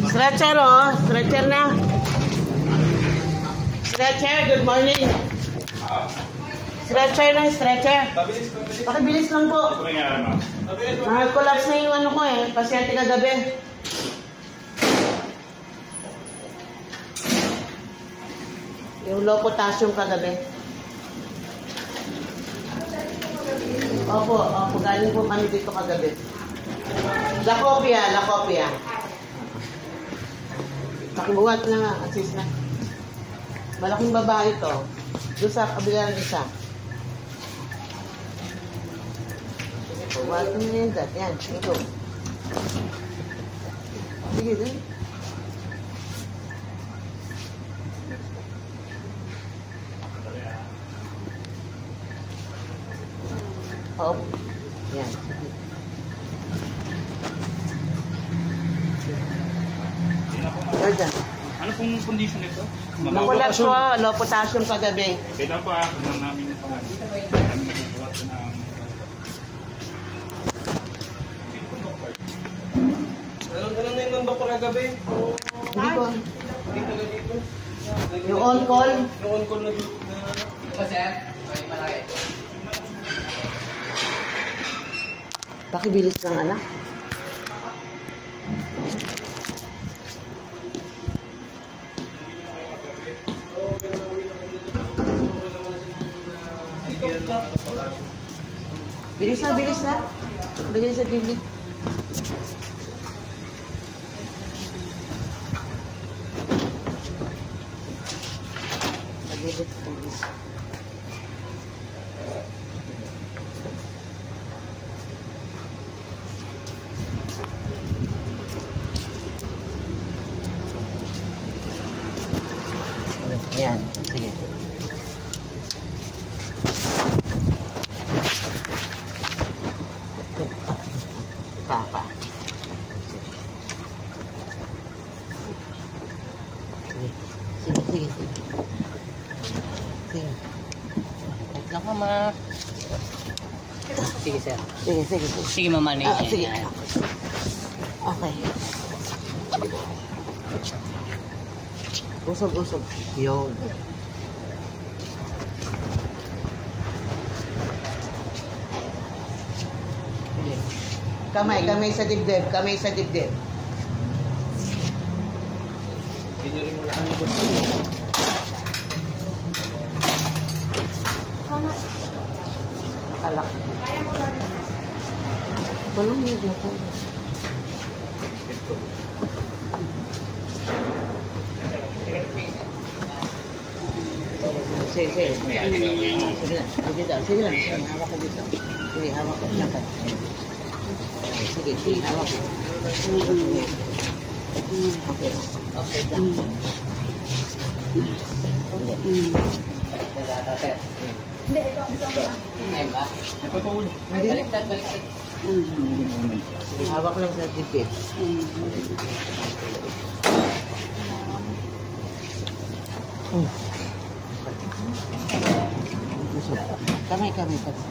Stretcher, oh. Stretcher na. Stretcher, good morning. Stretcher na, stretcher. Pakibilis lang po. Collapse na yung ano ko eh. Pasyente kagabi. Yung low potassium kagabi. Opo, galing po kami dito kagabi. La copia. Pakibuhat na nga, assist na. Malaking babae to. Doon sa kabila ng isa. Pakibuhat na yun dyan. Yan, ito. Sige, dun. Oh, yan. Dyan. Ano pong condition nito? Na-collapse po, low potassium kagabi. Kailan po kung namin ito namin nagbubuhat ng... Ano na yung doktor kagabi? Hindi ko. Dito na dito. Yung on-call. Yung on-call na dito. Pakibilis lang, anak. Bilis na, bilis na. Bilis na, bilis. Bilis, bilis. Ayan, sige. Papa. Sige, sige, sige. Sige. Huwag ka, ma. Sige, sir. Sige, sige, sige. Sige, mamanage. Sige. Okay. Usog, usog. Yun. Kamay, kamay sa dibdib. Kamay sa dibdib. Pinuri mo lang yung Alak. Tulong niyo dito. Sige, sige. Sige lang, sige lang. Sige lang. Hawak ko dito. Sige, hawak ko. Lakad. Sige, sige, hawak ko. Okay. Okay lang. Hindi, ito. Ngayon ba? Baliktad, baliktad. Hawak lang sa tipid. Kamay, kamay, kamay.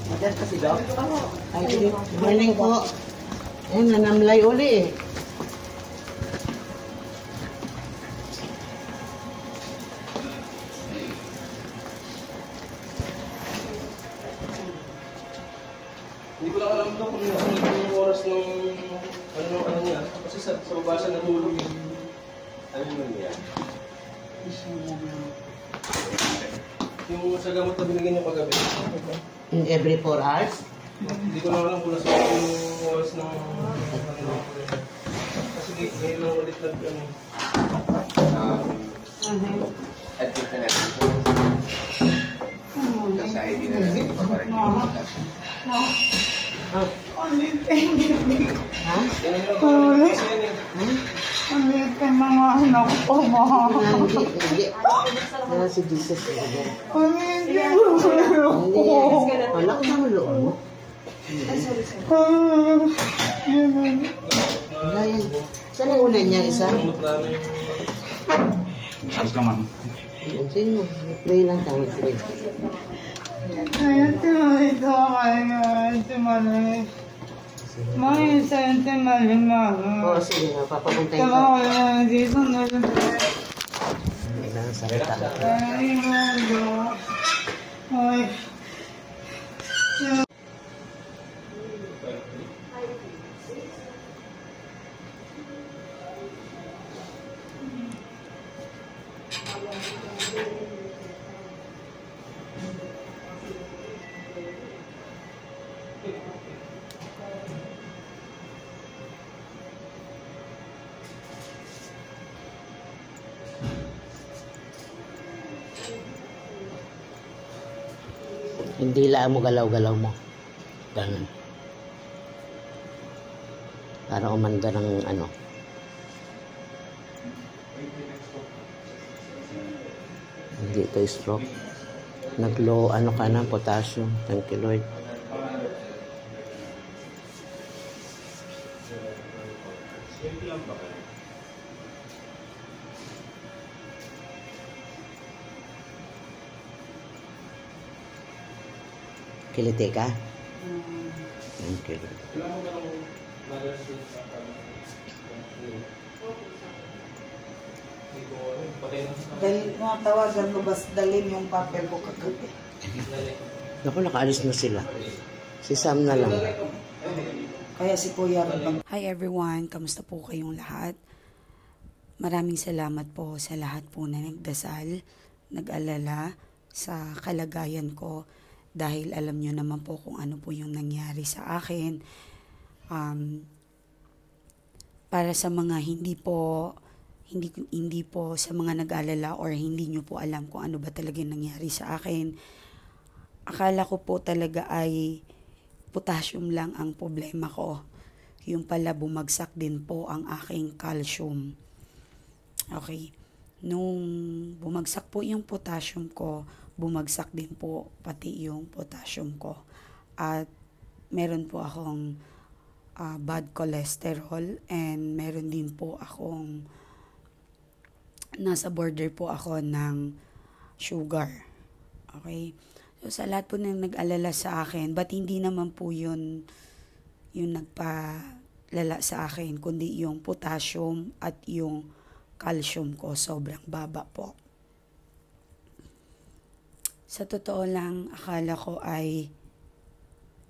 Madar kasi daw? Ay, morning po. Ayun, nanamlay uli eh. Hindi ko lang alam daw kung yung oras ng ano niya. Kasi sa baba siya natulog yung ano yun niya. Yung sa gamot na binigyan niyo kagabi. In every 4 hours? Hindi ko lang alam kung nasa yung oras ng ano. Kasi ngayon lang ulit nag ano. At yung kanila sa ID na natin ipaparang Ha? Yan ang mga anak ko, ma. Hindi. Si Jesus. Hindi. Anak na mo loob mo. Wala yan. Saan ang ulan niya isa? Ayos ka, ma'am. Sino? Pray lang tayo. Pray. Ayun, ito kayo. Timali. May isang timali, mama. Oo, sige nga. Papapuntayin Tama ka. ko lang dito na lang. May lang salita. Ay, mama. Ay. Hindi lang mo galaw-galaw mo. Ganun. Para umanda ng ano. Hindi ito stroke. Nag-low, ano ka na, potassium. Thank you, Lord. Kiliti ka? Thank you, Lord. Dahil mga tawagan ko, bas dalhin yung papel ko kagabi. Naku, nakaalis na sila. Si Sam na lang. Kaya si Kuya Rabang. Hi everyone, kamusta po kayong lahat? Maraming salamat po sa lahat po na nagdasal, nag-alala sa kalagayan ko dahil alam nyo naman po kung ano po yung nangyari sa akin. Para sa mga hindi po sa mga nag-alala or hindi nyo po alam kung ano ba talaga yung nangyari sa akin, akala ko po talaga ay potassium lang ang problema ko. Yung pala bumagsak din po ang aking calcium. Okay. Nung bumagsak po yung potassium ko, bumagsak din po pati yung potassium ko. At meron po akong bad cholesterol and meron din po akong nasa border po ako ng sugar. Okay. So, sa lahat po ng nag-alala sa akin, but hindi naman po yun yung nagpalala sa akin, kundi yung potassium at yung calcium ko, sobrang baba po. Sa totoo lang, akala ko ay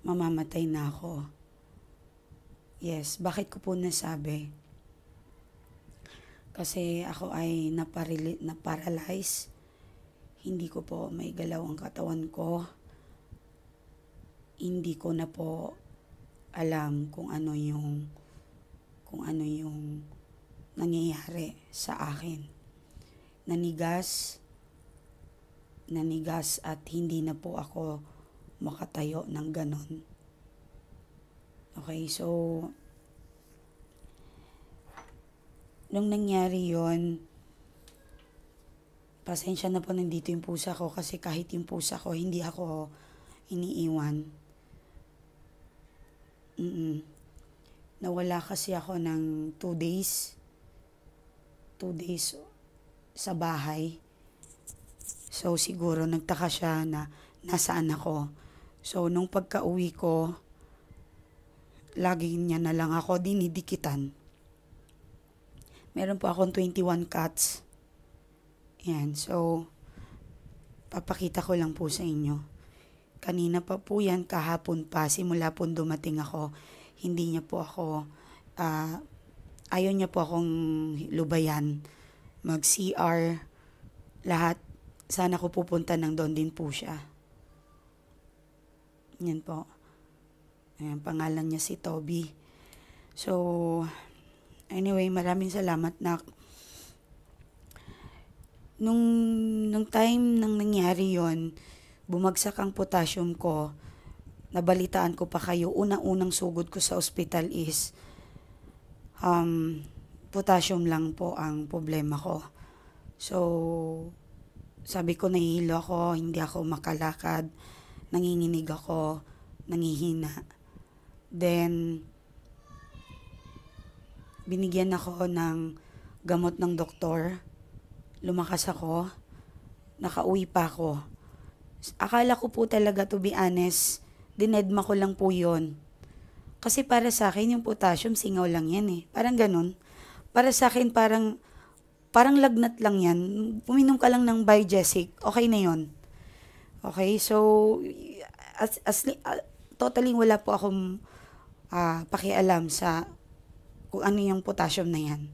mamamatay na ako. Yes, bakit ko po nasabi? Kasi ako ay na-paralyze. Hindi ko po may galaw ang katawan ko. Hindi ko na po alam kung ano yung nangyayari sa akin. Nanigas at hindi na po ako makatayo ng ganon. Okay, so nung nangyari yon, pasensya na po nandito yung pusa ko kasi kahit yung pusa ko, hindi ako iniiwan. Nawala kasi ako ng 2 days. 2 days sa bahay. So siguro nagtaka siya na nasaan ako. So nung pagka-uwi ko, lagi niya na lang ako dinidikitan. Meron po akong 21 cats. Yan, so, papakita ko lang po sa inyo. Kanina pa po yan, kahapon pa, simula po dumating ako, hindi niya po ako, ayaw niya po akong lubayan, mag-CR, lahat, sana ko pupunta ng doon din po siya. Yan po. Ayan, pangalan niya si Toby. So, anyway, maraming salamat na Nung time nang nangyari yon, bumagsak ang potassium ko, nabalitaan ko pa kayo, unang sugod ko sa ospital is, potassium lang po ang problema ko. So, sabi ko nahihilo ako, hindi ako makalakad, nanginginig ako, nangihina. Then, binigyan ako ng gamot ng doktor. Lumakas ako, nakauwi pa ako. Akala ko po talaga, to be honest, dinedma ko lang po yun. Kasi para sa akin, yung potassium, singaw lang yan eh. Parang ganun. Para sa akin, parang lagnat lang yan. Uminom ka lang ng Biogesic, okay na yun. Okay, so, totally wala po akong pakialam sa kung ano yung potassium na yan.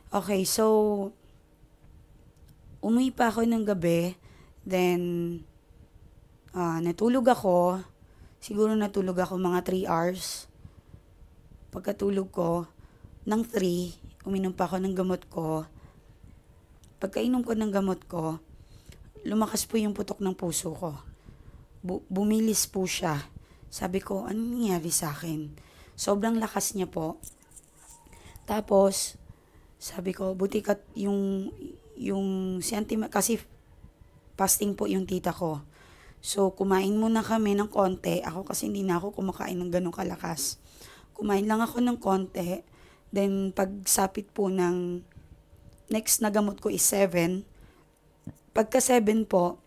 Okay, so, umuwi pa ako ng gabi, then, natulog ako, siguro natulog ako mga 3 hours. Pagkatulog ko, ng 3, uminom pa ako ng gamot ko. Pagkainom ko ng gamot ko, lumakas po yung putok ng puso ko. Bumilis po siya. Sabi ko, ano nangyari sa akin? Sobrang lakas niya po. Tapos, sabi ko, buti ka yung sentiment, kasi fasting po yung tita ko. So, kumain muna kami ng konti. Ako kasi hindi na ako kumakain ng ganong kalakas. Kumain lang ako ng konti. Then, pagsapit po ng next na gamot ko is 7. Pagka 7 po,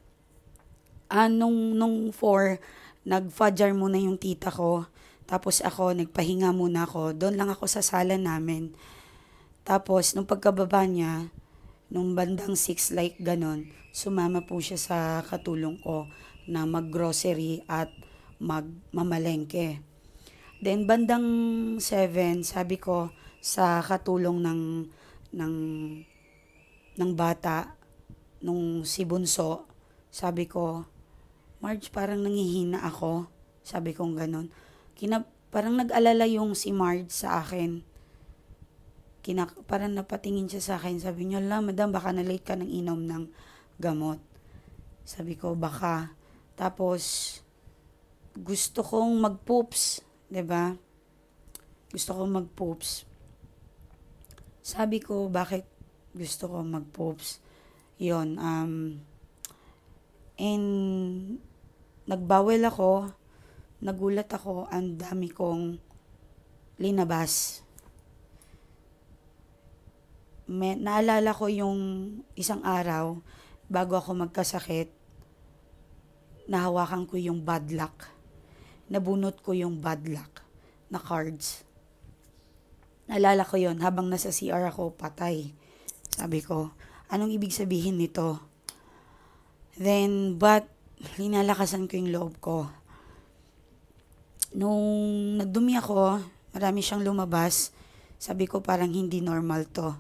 nung 4, nag-fajar muna yung tita ko. Tapos ako, nagpahinga muna ako. Doon lang ako sa sala namin. Tapos, nung pagkababa niya, nung bandang 6, like ganon, sumama po siya sa katulong ko na mag-grocery at magmamalengke. Then, bandang 7, sabi ko sa katulong ng bata, nung si Bunso, sabi ko, Marge, parang nangihina ako. Sabi kong ganon. Parang nag-alala yung si Marge sa akin. Parang napatingin siya sa akin. Sabi niya, madam, baka na-late ka ng inom ng gamot. Sabi ko, baka. Tapos, gusto kong mag-poops. 'Di ba? Gusto kong mag-poops. Sabi ko, bakit gusto kong mag-poops? Yun, and nagbawel ako, nagulat ako, ang dami kong linabas. Naalala ko yung isang araw, bago ako magkasakit, nahawakan ko yung bad luck. Nabunot ko yung bad luck na cards. Naalala ko yon habang nasa CR ako, patay. Sabi ko, anong ibig sabihin nito? Then, but, linalakasan ko yung loob ko. Nung nagdumi ako, marami siyang lumabas. Sabi ko, parang hindi normal to.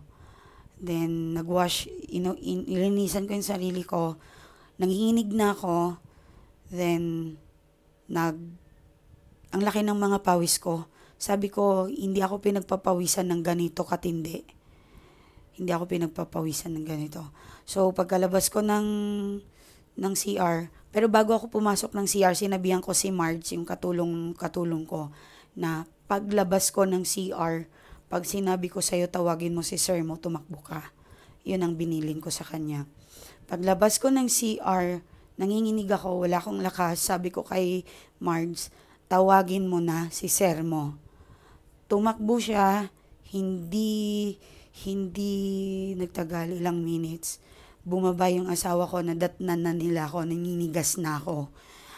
Then, nagwash, ilinisan ko yung sarili ko. Nanginginig na ako. Then, ang laki ng mga pawis ko. Sabi ko, hindi ako pinagpapawisan ng ganito katindi. Hindi ako pinagpapawisan ng ganito. So, pagkalabas ko ng CR, pero bago ako pumasok ng CR, sinabihan ko si Marge, yung katulong ko, na paglabas ko ng CR, pag sinabi ko sa'yo, tawagin mo si sir mo, tumakbo ka. Yun ang binilin ko sa kanya. Paglabas ko ng CR, nanginginig ako, wala akong lakas. Sabi ko kay Marge, tawagin mo na si sir mo. Tumakbo siya, hindi nagtagal, ilang minutes. Bumaba yung asawa ko, nadatnan na nila ako, naninigas na ako.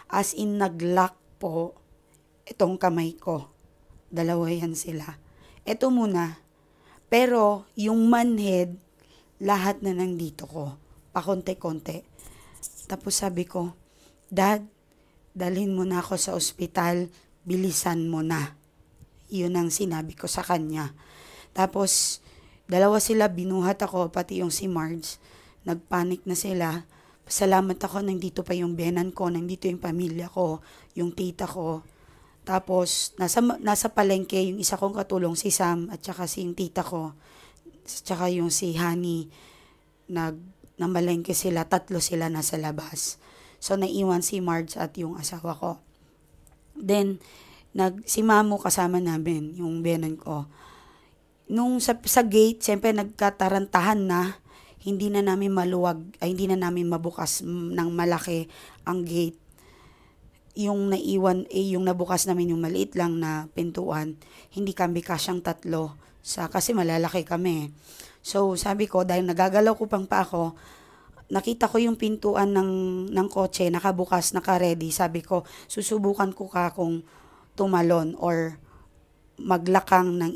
As in, nag-lock po itong kamay ko. Dalawa yan sila. Ito muna. Pero, yung manhead, lahat na nandito ko. Pakonte-konte. Tapos sabi ko, Dad, dalhin mo na ako sa ospital, bilisan mo na. Yun ang sinabi ko sa kanya. Tapos, dalawa sila, binuhat ako, pati yung si Marge. Nagpanik na sila. Salamat ako, nandito pa yung benan ko, nandito yung pamilya ko, yung tita ko. Tapos, nasa palengke, yung isa kong katulong, si Sam, at saka si yung tita ko, at saka yung si Honey, namalengke sila, 3 sila nasa labas. So, naiwan si Marge at yung asawa ko. Then, si Mamo kasama namin, yung benan ko. Nung sa gate, siyempre nagkatarantahan na, hindi na namin mabukas ng malaki ang gate. Yung naiwan, yung nabukas namin yung maliit lang na pintuan, hindi kami kasyang 3, kasi malalaki kami. So, sabi ko, dahil nagagalaw ko pa ako, nakita ko yung pintuan ng kotse, nakabukas, naka-ready. Sabi ko, susubukan ko kung tumalon or maglakang ng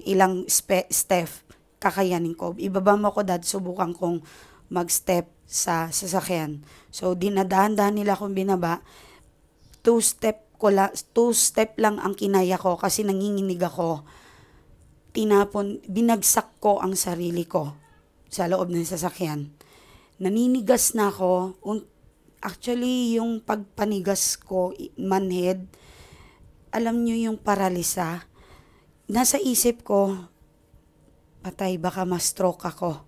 ilang step, kakayanin ko. Ibaba mo ko, Dad, subukan kong mag-step sa sasakyan. So, dinadahan-dahan nila akong binaba. 2 step lang ang kinaya ko kasi nanginginig ako. Binagsak ko ang sarili ko sa loob ng sasakyan. Naninigas na ako. Actually, yung pagpanigas ko, manhead, alam nyo yung paralisa. Nasa isip ko, patay, baka ma-stroke ako.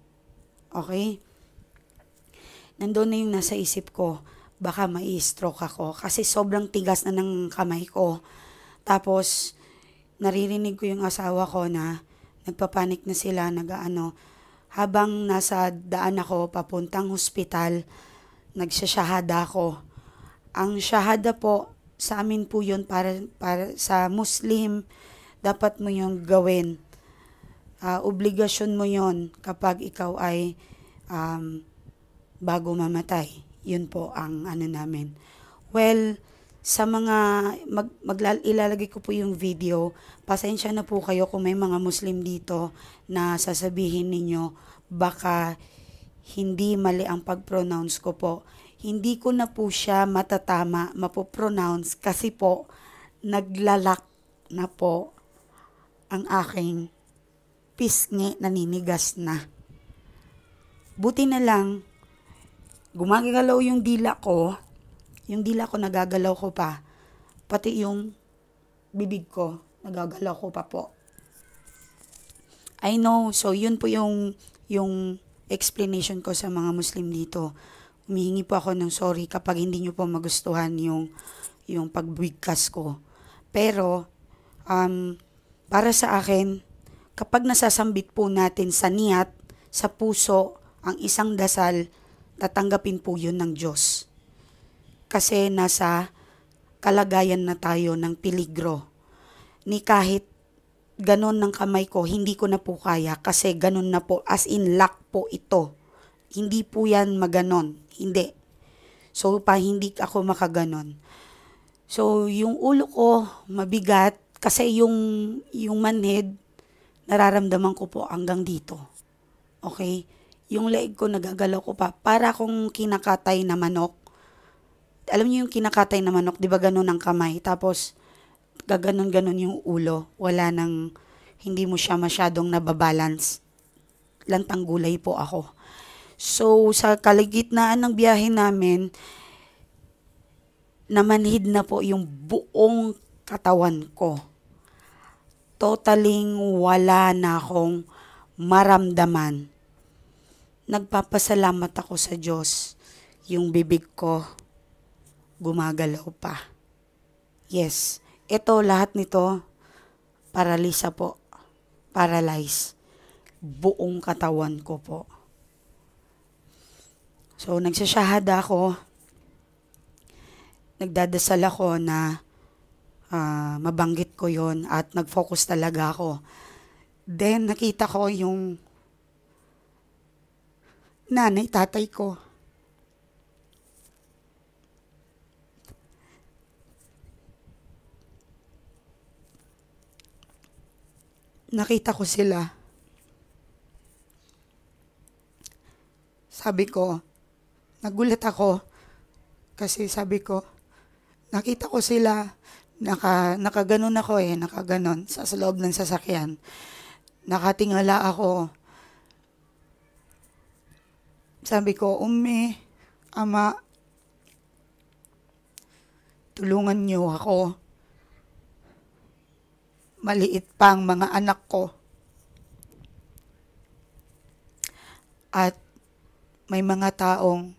Okay? Nandun na yung nasa isip ko, baka ma-stroke ako. Kasi sobrang tigas na ng kamay ko. Tapos, naririnig ko yung asawa ko na nagpapanik na sila, habang nasa daan ako papuntang hospital, nagsasyahada ako. Ang syahada po, sa amin po yun para sa Muslim, dapat mo yung gawin. Obligasyon mo yon kapag ikaw ay bago mamatay. Yun po ang ano namin. Well, sa mga, ilalagay ko po yung video, pasensya na po kayo kung may mga Muslim dito na sasabihin ninyo, baka hindi mali ang pag-pronounce ko po. Hindi ko na po siya matatama, mapopronounce kasi po naglalak na po ang aking pisngi, naninigas na. Buti na lang, gumagalaw yung dila ko nagagalaw ko pa, pati yung bibig ko, nagagalaw ko pa po. I know, so yun po yung explanation ko sa mga Muslim dito. Humihingi po ako ng sorry kapag hindi nyo po magustuhan yung pagbigkas ko. Pero, para sa akin, kapag nasasambit po natin sa niyat, sa puso, ang isang dasal, tatanggapin po yun ng Diyos. Kasi nasa kalagayan na tayo ng peligro. Ni kahit ganon ng kamay ko, hindi ko na po kaya kasi ganon na po, as in lock po ito. Hindi po yan maganon. Hindi. So, hindi ako makaganon. So, yung ulo ko mabigat kasi yung manhid, nararamdaman ko po hanggang dito. Okay? Yung leeg ko nagagalaw ko pa. Para akong kinakatay na manok. Alam niyo yung kinakatay na manok, di ba ganon ang kamay? Tapos, gaganon-ganon yung ulo. Hindi mo siya masyadong nababalance. Lantang gulay po ako. So, sa kalagitnaan ng biyahe namin, namanhid na po yung buong katawan ko. Totaling wala na akong maramdaman. Nagpapasalamat ako sa Diyos. Yung bibig ko, gumagalaw pa. Yes, ito lahat nito, paralisa po. Paralyze. Buong katawan ko po. So, nagsasyahada ako. Nagdadasal ako na mabanggit ko yon at nag-focus talaga ako. Then, nakita ko yung nanay, tatay ko. Nakita ko sila. Sabi ko, nagulat ako kasi sabi ko, nakita ko sila, nakaganon ako nakaganon sa loob ng sasakyan. Nakatingala ako. Sabi ko, Ama, tulungan niyo ako. Maliit pa ang mga anak ko. At may mga taong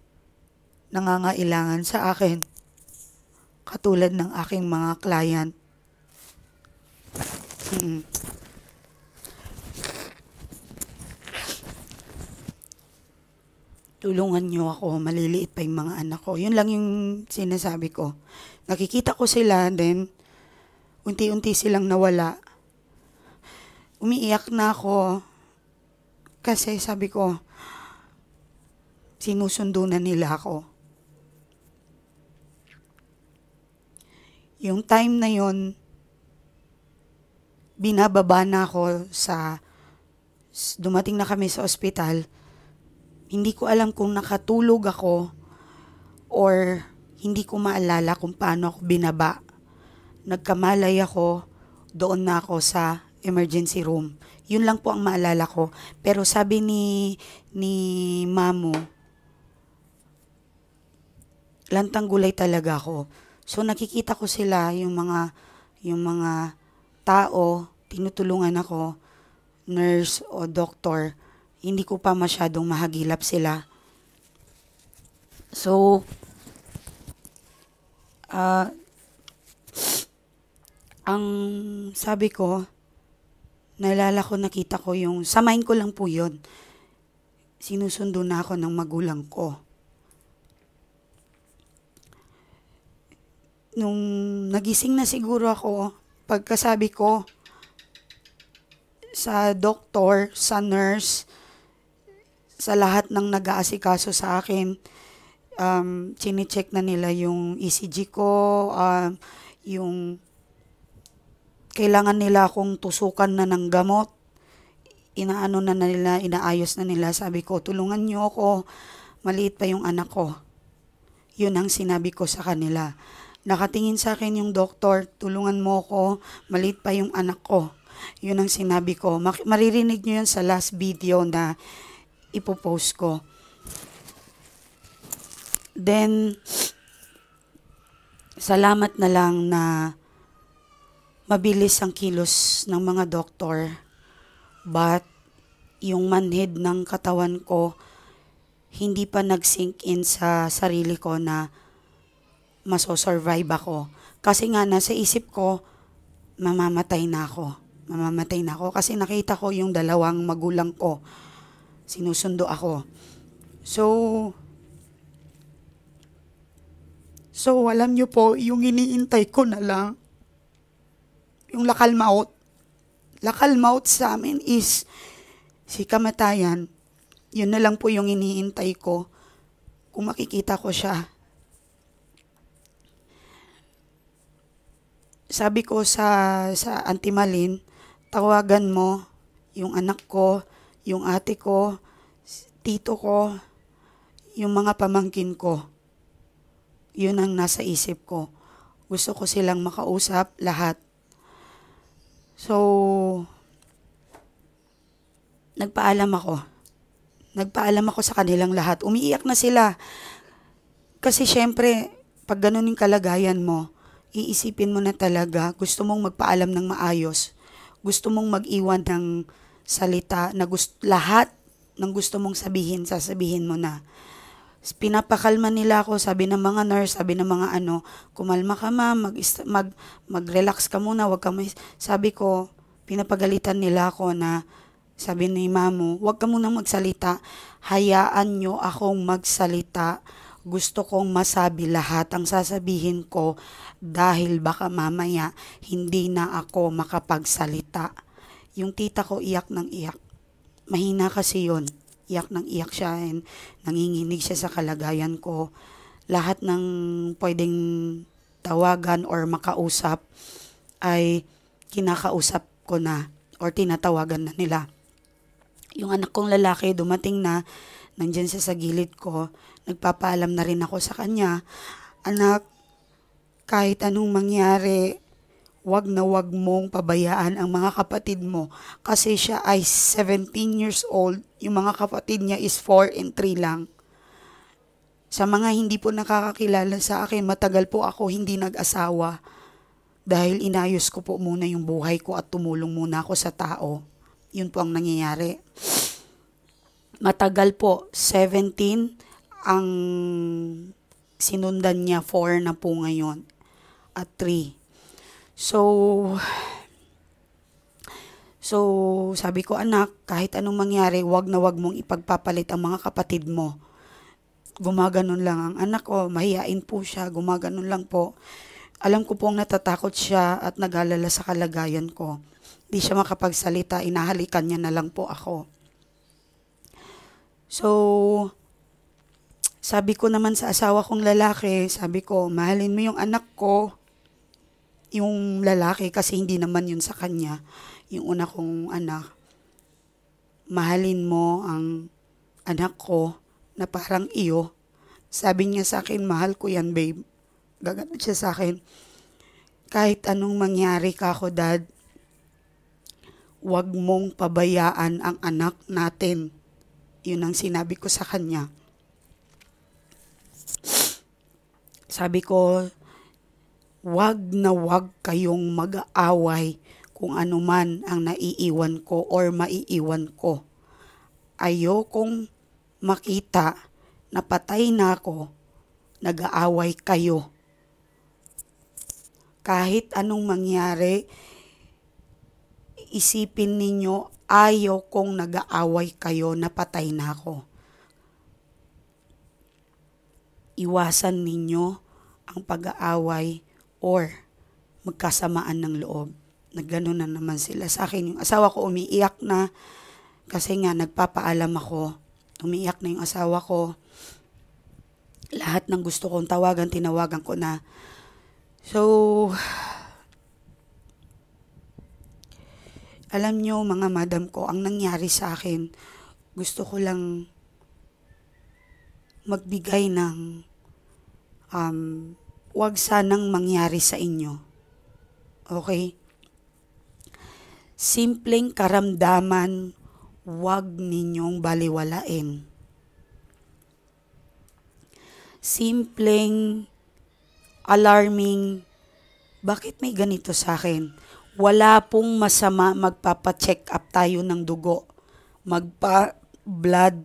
nangangailangan sa akin, katulad ng aking mga client. Tulungan niyo ako, maliliit pa yung mga anak ko. Yun lang yung sinasabi ko. Nakikita ko sila, then unti-unti silang nawala. Umiiyak na ako kasi sabi ko, sinusundo na nila ako. Yung time na yon, binababa na ako dumating na kami sa ospital. Hindi ko alam kung nakatulog ako or hindi ko maalala kung paano ako binaba. Nagkamalay ako, doon na ako sa emergency room. Yun lang po ang maalala ko. Pero sabi ni Mamo, lantang gulay talaga ako. So nakikita ko sila, yung mga tao, tinutulungan ako, nurse o doktor, hindi ko pa masyadong mahagilap sila. So, ang sabi ko, naalala ko, nakita ko yung, sa mind ko lang po yun, sinusundo na ako ng magulang ko. nung nagising na siguro ako, pagkasabi ko sa doktor, sa nurse, sa lahat ng nag-aasikaso sa akin, chine-check na nila yung ECG ko, yung kailangan nila akong tusukan na ng gamot, inaano na nila, inaayos na nila. Sabi ko, tulungan niyo ako, maliit pa yung anak ko. Yun ang sinabi ko sa kanila. Nakatingin sa akin yung doktor, tulungan mo ako, maliit pa yung anak ko. Yun ang sinabi ko. Maririnig nyo yun sa last video na ipopost ko. Then, salamat na lang na mabilis ang kilos ng mga doktor. But, yung manhid ng katawan ko, hindi pa nag-sink in sa sarili ko na masosurvive ako. Kasi nga, nasa isip ko, mamamatay na ako. Mamamatay na ako. Kasi nakita ko yung dalawang magulang ko. Sinusundo ako. So, alam nyo po, yung iniintay ko na lang, yung lakalmaut. Lakalmaut sa amin is si kamatayan. Yun na lang po yung iniintay ko. Kung makikita ko siya. Sabi ko sa Auntie Malin, tawagan mo yung anak ko, yung ate ko, tito ko, yung mga pamangkin ko. Yun ang nasa isip ko. Gusto ko silang makausap lahat. So, nagpaalam ako. Nagpaalam ako sa kanilang lahat. Umiiyak na sila. Kasi syempre, pag ganun yung kalagayan mo, iisipin mo na talaga, gusto mong magpaalam ng maayos. Gusto mong mag-iwan ng salita na lahat ng gusto mong sabihin, sasabihin mo na. Pinapakalma nila ako, sabi ng mga nurse, sabi ng mga kumalma ka ma'am, mag-relax ka muna, wag ka sabi ko, pinapagalitan nila ako na, sabi ni Mamo, wag ka munang magsalita, hayaan nyo akong magsalita, gusto kong masabi lahat ang sasabihin ko dahil baka mamaya hindi na ako makapagsalita. Yung tita ko iyak ng iyak, mahina kasi yun. Iyak ng iyak siya and nanginginig siya sa kalagayan ko. Lahat ng pwedeng tawagan or makausap ay kinakausap ko na or tinatawagan na nila. Yung anak kong lalaki dumating na, nandyan siya sa gilid ko, nagpapaalam na rin ako sa kanya, anak, kahit anong mangyari, wag na wag mong pabayaan ang mga kapatid mo kasi siya ay 17 years old, yung mga kapatid niya is 4 and 3 lang. Sa mga hindi po nakakakilala sa akin, matagal po ako hindi nag-asawa dahil inayos ko po muna yung buhay ko at tumulong muna ako sa tao. Yun po ang nangyayari. Matagal po, 17 ang sinundan niya, 4 na po ngayon at 3. So, sabi ko, anak, kahit anong mangyari, wag na wag mong ipagpapalit ang mga kapatid mo. Gumaganon lang ang anak ko, mahiyain po siya, gumaganon lang po. Alam ko pong natatakot siya at nag-alala sa kalagayan ko. Di siya makapagsalita, inahalikan niya na lang po ako. So, sabi ko naman sa asawa kong lalaki, sabi ko, mahalin mo yung anak ko, yung lalaki kasi hindi naman yun sa kanya, yung una kong anak, mahalin mo ang anak ko na parang iyo. Sabi niya sa akin, mahal ko yan babe. Gaganon siya sa akin. Kahit anong mangyari ka ako dad, wag mong pabayaan ang anak natin. Yun ang sinabi ko sa kanya. Sabi ko, wag na wag kayong mag-aaway kung ano man ang naiiwan ko or maiiwan ko. Ayokong makita na patay na ako, nag-aaway kayo. Kahit anong mangyari, isipin ninyo, ayaw kong nag-aaway kayo na patay na ako. Iwasan ninyo ang pag-aaway or magkasamaan ng loob. Nagganon na naman sila sa akin. Yung asawa ko umiiyak na kasi nga nagpapaalam ako. Umiiyak na yung asawa ko. Lahat ng gusto kong tawagan, tinawagan ko na. So, alam nyo mga madam ko, ang nangyari sa akin, gusto ko lang magbigay ng wag sanang mangyari sa inyo. Okay? Simpleng karamdaman, wag ninyong baliwalain. Simpleng alarming, bakit may ganito sa akin? Wala pong masama magpapa-check up tayo ng dugo. Magpa-blood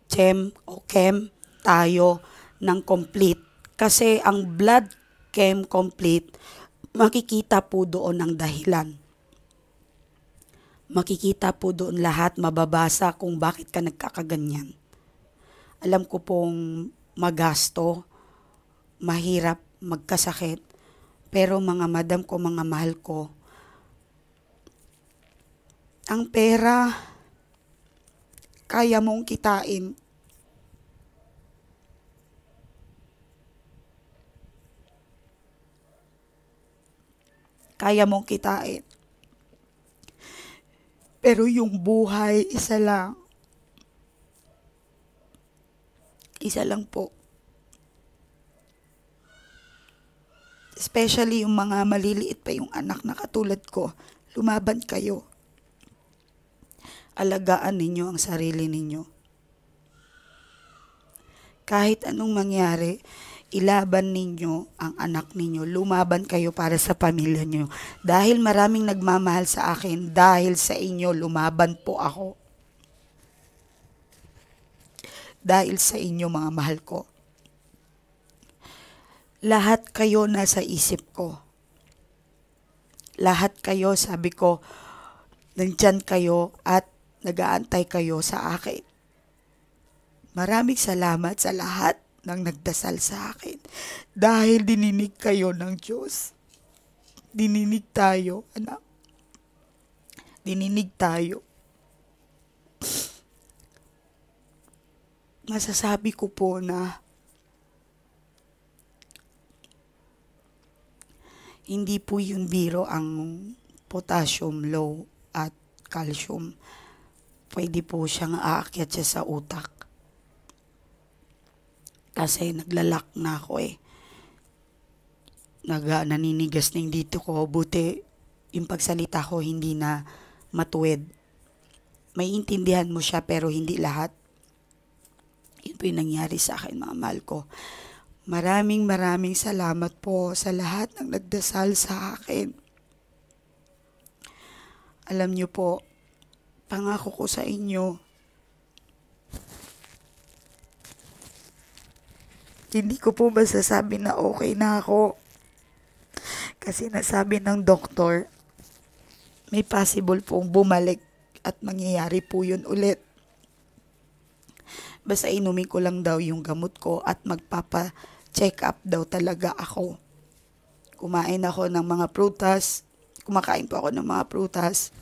chem o chem tayo ng complete. Kasi ang blood chem complete, makikita po doon ang dahilan. Makikita po doon lahat, mababasa kung bakit ka nagkakaganyan. Alam ko pong magasto, mahirap magkasakit, pero mga madam ko, mga mahal ko, ang pera, kaya mong kitain. Kaya mong kitain. Pero yung buhay, isa lang. Isa lang po. Especially yung mga maliliit pa yung anak na katulad ko. Lumaban kayo. Alagaan ninyo ang sarili ninyo. Kahit anong mangyari, ilaban ninyo ang anak ninyo. Lumaban kayo para sa pamilya nyo. Dahil maraming nagmamahal sa akin, dahil sa inyo, lumaban po ako. Dahil sa inyo, mga mahal ko. Lahat kayo nasa isip ko. Lahat kayo, sabi ko, nandyan kayo at nag-aantay kayo sa akin. Maraming salamat sa lahat ng nagdasal sa akin. Dahil dininig kayo ng Diyos. Dininig tayo, anak. Dininig tayo. Masasabi ko po na hindi po yun biro ang potassium low at calcium. Pwede po siyang aakyat siya sa utak. Kasi naglalak na ako eh. Naninigas na yung dito ko. Buti yung pagsalita ko hindi na matuwid. May intindihan mo siya pero hindi lahat. Yun po yung nangyari sa akin, mga mahal ko. Maraming salamat po sa lahat ng nagdasal sa akin. Alam niyo po, pangako ko sa inyo, hindi ko po masasabi na okay na ako. Kasi nasabi ng doktor, may possible pong bumalik at mangyayari po yun ulit. Basta inumin ko lang daw yung gamot ko at magpapa-check up daw talaga ako. Kumakain po ako ng mga prutas.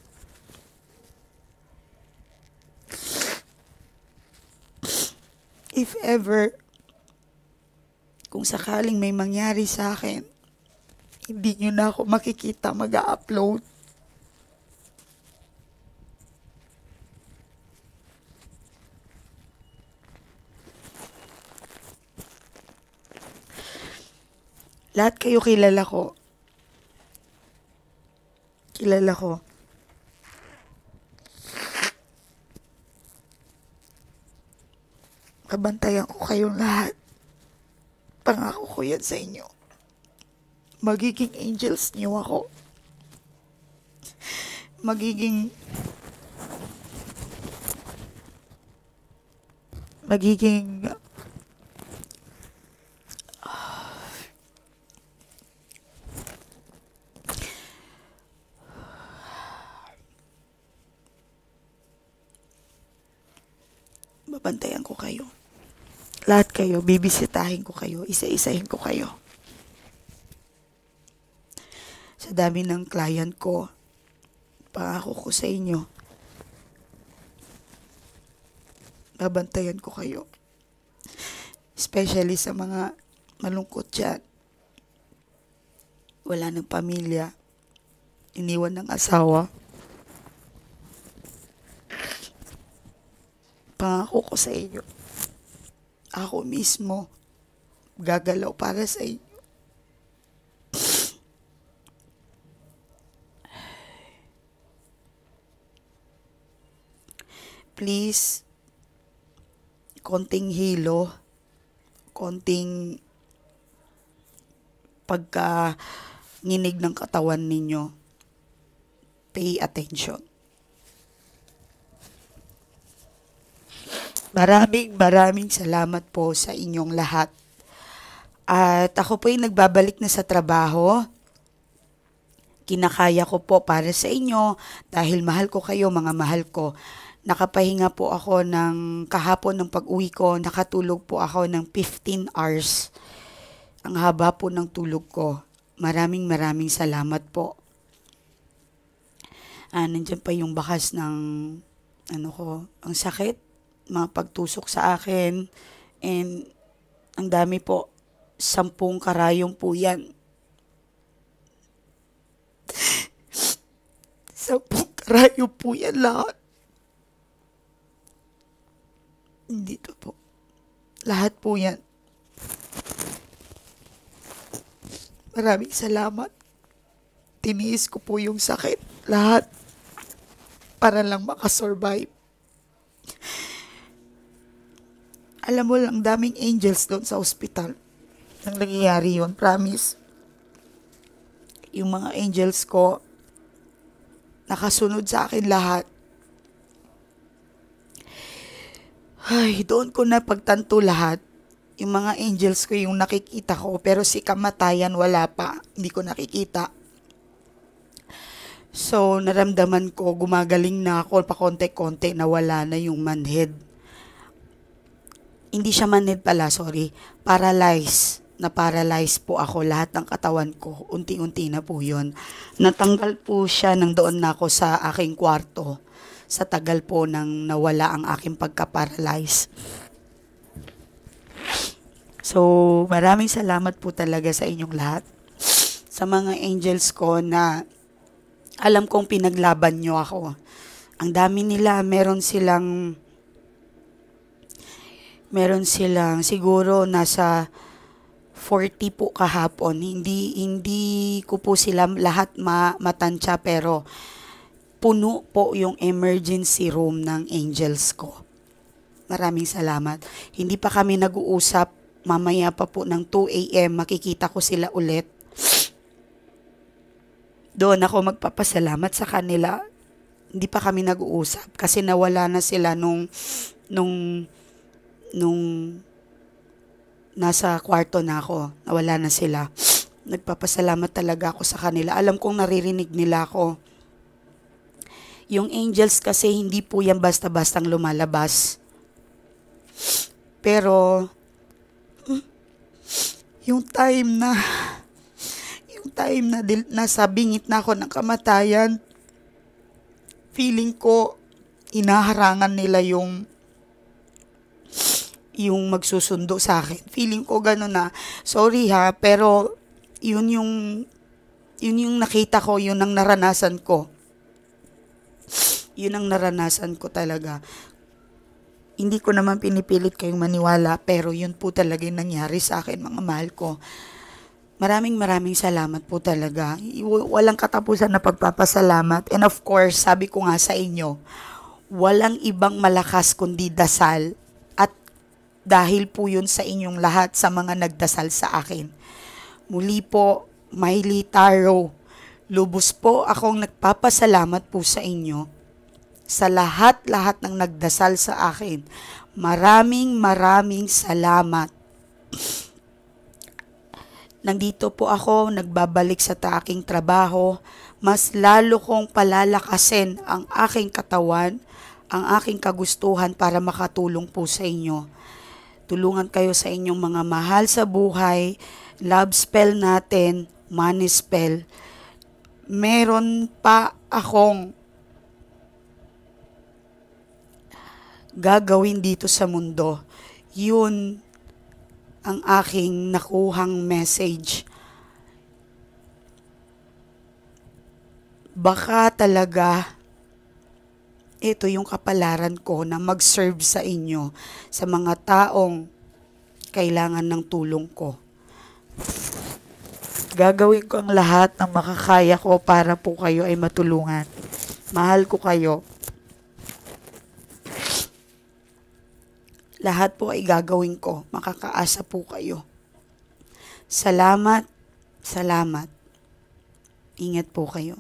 If ever, kung sakaling may mangyari sa akin, hindi nyo na ako makikita mag-upload. Lahat kayo kilala ko. Kilala ko. Kabantayan ko kayong lahat. Pangako ko yan sa inyo. Magiging angels niyo ako. Magiging babantayan ko kayo. Lahat kayo, bibisitahin ko kayo, isa-isahin ko kayo. sa dami ng client ko, pangako ko sa inyo, babantayan ko kayo. Especially sa mga malungkot dyan. Wala ng pamilya, iniwan ng asawa. Pangako ko sa inyo, ako mismo gagalaw para sa inyo. Please, konting hilo, konting pagka-nginig ng katawan ninyo. Pay attention. Maraming salamat po sa inyong lahat. At ako po ay nagbabalik na sa trabaho. Kinakaya ko po para sa inyo dahil mahal ko kayo, mga mahal ko. Nakapahinga po ako ng kahapon ng pag-uwi ko. Nakatulog po ako ng 15 hours. Ang haba po ng tulog ko. Maraming salamat po. Nandyan pa yung bakas ng ang sakit. Mga pagtusok sa akin, and ang dami po, 10 karayong po yan. 10 karayong po yan lahat. Dito po. Lahat po yan. Maraming salamat. Tiniis ko po yung sakit. Lahat. Para lang makasurvive. Alam mo lang, daming angels doon sa ospital. Nang nangyayari yun, promise. Yung mga angels ko, nakasunod sa akin lahat. Ay, doon ko na pagtanto lahat. Yung mga angels ko yung nakikita ko, pero si kamatayan wala pa. Hindi ko nakikita. So, naramdaman ko, gumagaling na ako, pa konti-konti, nawala na yung manhead. Hindi siya manhead pala, sorry. Paralyzed. Na-paralyzed po ako. Lahat ng katawan ko. Unti-unti na po yun. Natanggal po siya nang doon na ako sa aking kwarto. Sa tagal po nang nawala ang aking pagka-paralyzed. So, maraming salamat po talaga sa inyong lahat. Sa mga angels ko na alam kong pinaglaban nyo ako. Ang dami nila, meron silang siguro nasa 40 po kahapon. Hindi ko po sila lahat matansya, pero puno po yung emergency room ng angels ko. Maraming salamat. Hindi pa kami nag-uusap. Mamaya pa po ng 2 a.m. makikita ko sila ulit. Doon ako magpapasalamat sa kanila. Hindi pa kami nag-uusap kasi nawala na sila nung nasa kwarto na ako. Nawala na sila. Nagpapasalamat talaga ako sa kanila. Alam kong naririnig nila ako. Yung angels kasi hindi po yan basta-bastang lumalabas. Pero yung time na nasa bingit na ako ng kamatayan, feeling ko inaharangan nila yung magsusundo sa akin. Feeling ko gano'n na, sorry ha, pero yun yung nakita ko, yun ang naranasan ko. Yun ang naranasan ko talaga. Hindi ko naman pinipilit kayong maniwala, pero yun po talaga yung nangyari sa akin, mga mahal ko. Maraming salamat po talaga. Walang katapusan na pagpapasalamat. And of course, sabi ko nga sa inyo, walang ibang malakas kundi dasal. At dahil po yun sa inyong lahat, sa mga nagdasal sa akin. Muli po, Miley Taro, lubos po akong nagpapasalamat po sa inyo. Sa lahat-lahat ng nagdasal sa akin. Maraming salamat. Nandito po ako, nagbabalik sa aking trabaho. Mas lalo kong palalakasin ang aking katawan, ang aking kagustuhan para makatulong po sa inyo. Tulungan kayo sa inyong mga mahal sa buhay. Love spell natin, money spell. meron pa akong gagawin dito sa mundo. Yun ang aking nakuhang message. Baka talaga ito yung kapalaran ko na mag-serve sa inyo, sa mga taong kailangan ng tulong ko. Gagawin ko ang lahat ng makakaya ko para po kayo ay matulungan. Mahal ko kayo. Lahat po ay gagawin ko. Makakaasa po kayo. Salamat. Salamat. Ingat po kayo.